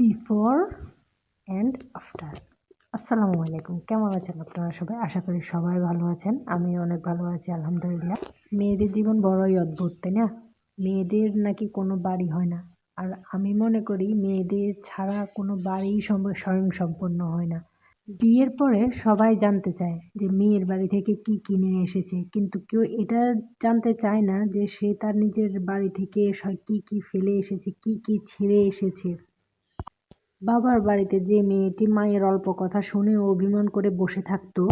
Before and after. আসসালামু আলাইকুম, কেমন আছেন আপনারা সবাই? আশা করি সবাই ভালো আছেন। আমি অনেক ভালো আছি আলহামদুলিল্লাহ। মেয়েদের জীবন বড়ই অদ্ভুত, তাই না? মেয়েদের নাকি কোনো বাড়ি হয় না, আর আমি মনে করি মেয়েদের ছাড়া কোনো বাড়ি স্বয়ংসম্পূর্ণ হয় না। বিয়ের পরে সবাই জানতে চায় যে মেয়ের বাড়ি থেকে কি কিনে এসেছে, কিন্তু কেউ এটা জানতে চায় না যে সে তার নিজের বাড়ি থেকে কি কি ফেলে এসেছে, কি কি ছেড়ে এসেছে। বাবার বাড়িতে যে মেয়েটি মায়ের অল্প কথা শুনে অভিমান করে বসে থাকতো,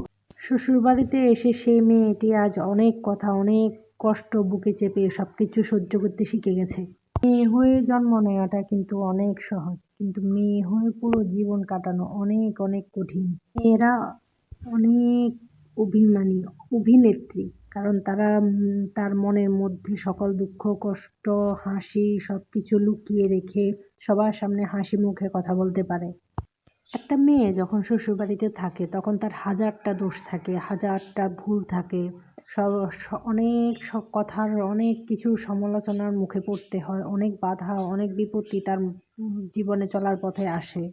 শ্বশুরবাড়িতে এসে সেই মেয়েটি আজ অনেক কথা, অনেক কষ্ট বুকে চেপে সবকিছু সহ্য করতে শিখে গেছে। মেয়ে হয়ে জন্ম নেওয়াটা কিন্তু অনেক সহজ, কিন্তু মেয়ে হয়ে পুরো জীবন কাটানো অনেক অনেক কঠিন। মেয়েরা অনেক অভিমানী, অভিনেত্রী, কারণ তারা তার মনের মধ্যে সকল দুঃখ, কষ্ট, হাসি সবকিছু লুকিয়ে রেখে সবার সামনে হাসি মুখে কথা বলতে পারে। একটা মেয়ে যখন শ্বশুরবাড়িতে থাকে তখন তার হাজারটা দোষ থাকে, হাজারটা ভুল থাকে, অনেক সব কথার অনেক কিছু সমালোচনার মুখে পড়তে হয়, অনেক বাধা, অনেক বিপত্তি তার জীবনে চলার পথে আসে।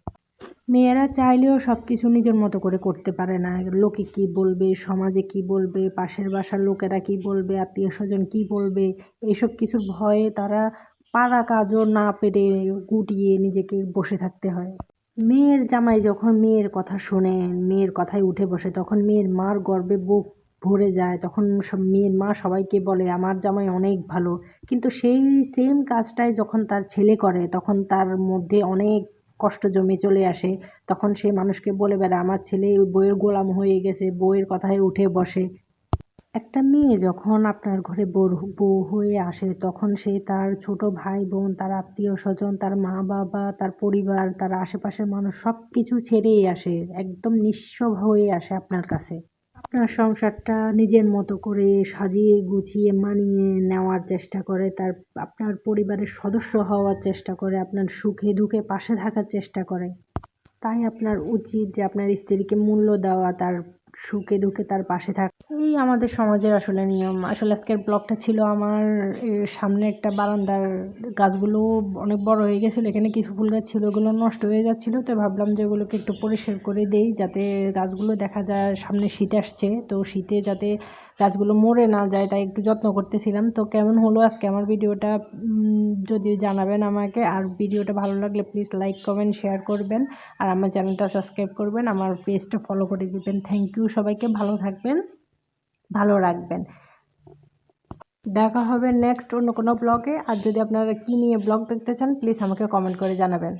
মেয়েরা চাইলেও সব কিছু নিজের মতো করে করতে পারে না। লোকে কি বলবে, সমাজে কি বলবে, পাশের বাসার লোকেরা কি বলবে, আত্মীয় স্বজন কি বলবে, এইসব কিছুর ভয়ে তারা পাড়া কাজও না পেরে গুটিয়ে নিজেকে বসে থাকতে হয়। মেয়ের জামাই যখন মেয়ের কথা শোনে, মেয়ের কথায় উঠে বসে, তখন মেয়ের মার গর্বে বুক ভরে যায়। তখন মেয়ের মা সবাইকে বলে আমার জামাই অনেক ভালো, কিন্তু সেই সেম কাজটাই যখন তার ছেলে করে তখন তার মধ্যে অনেক কষ্ট জমে চলে আসে। তখন সে মানুষকে বলে বেড়ায় আমার ছেলে বউয়ের গোলাম হয়ে গেছে, বউয়ের কথায় উঠে বসে। একটা মেয়ে যখন আপনার ঘরে বউ হয়ে আসে তখন সে তার ছোট ভাই বোন, তার আত্মীয় স্বজন, তার মা বাবা, তার পরিবার, তার আশেপাশের মানুষ সব কিছু ছেড়েই আসে, একদম নিঃস্ব হয়ে আসে আপনার কাছে। আপনার সংসারটা নিজের মতো করে সাজিয়ে গুছিয়ে মানিয়ে নেওয়ার চেষ্টা করে, আপনার পরিবারের সদস্য হওয়ার চেষ্টা করে, আপনার সুখে দুঃখে পাশে থাকার চেষ্টা করে। তাই আপনার উচিত যে আপনার স্ত্রীকে মূল্য দেওয়া, তার সুখে দুঃখে তার পাশে থাকা। এই আমাদের সমাজের আসলে নিয়ম। আসলে আজকের ব্লগটা ছিল আমার সামনে একটা বারান্দার গাছগুলো অনেক বড় হয়ে গেছিলো, এখানে কিছু ফুল গাছ ছিল, ওগুলো নষ্ট হয়ে যাচ্ছিলো, তো ভাবলাম যে ওগুলোকে একটু পরিষ্কার করে দেই, যাতে গাছগুলো দেখা যায় সামনে শীত আসছে, তো শীতে যাতে গাছগুলো মরে না যায়, তাই একটু যত্ন করতেছিলাম। তো কেমন হলো আজকে আমার ভিডিওটা যদি জানাবেন আমাকে, আর ভিডিওটা ভালো লাগলে প্লিজ লাইক কমেন্ট শেয়ার করবেন, আর আমার চ্যানেলটা সাবস্ক্রাইব করবেন, আমার পেজটা ফলো করে দিবেন। থ্যাংক ইউ সবাইকে, ভালো থাকবেন, ভালো রাখবেন। দেখা হবে নেক্সট অন্য কোনো ব্লগে। আর যদি আপনারা কী নিয়ে ব্লগ দেখতে চান প্লিজ আমাকে কমেন্ট করে জানাবেন।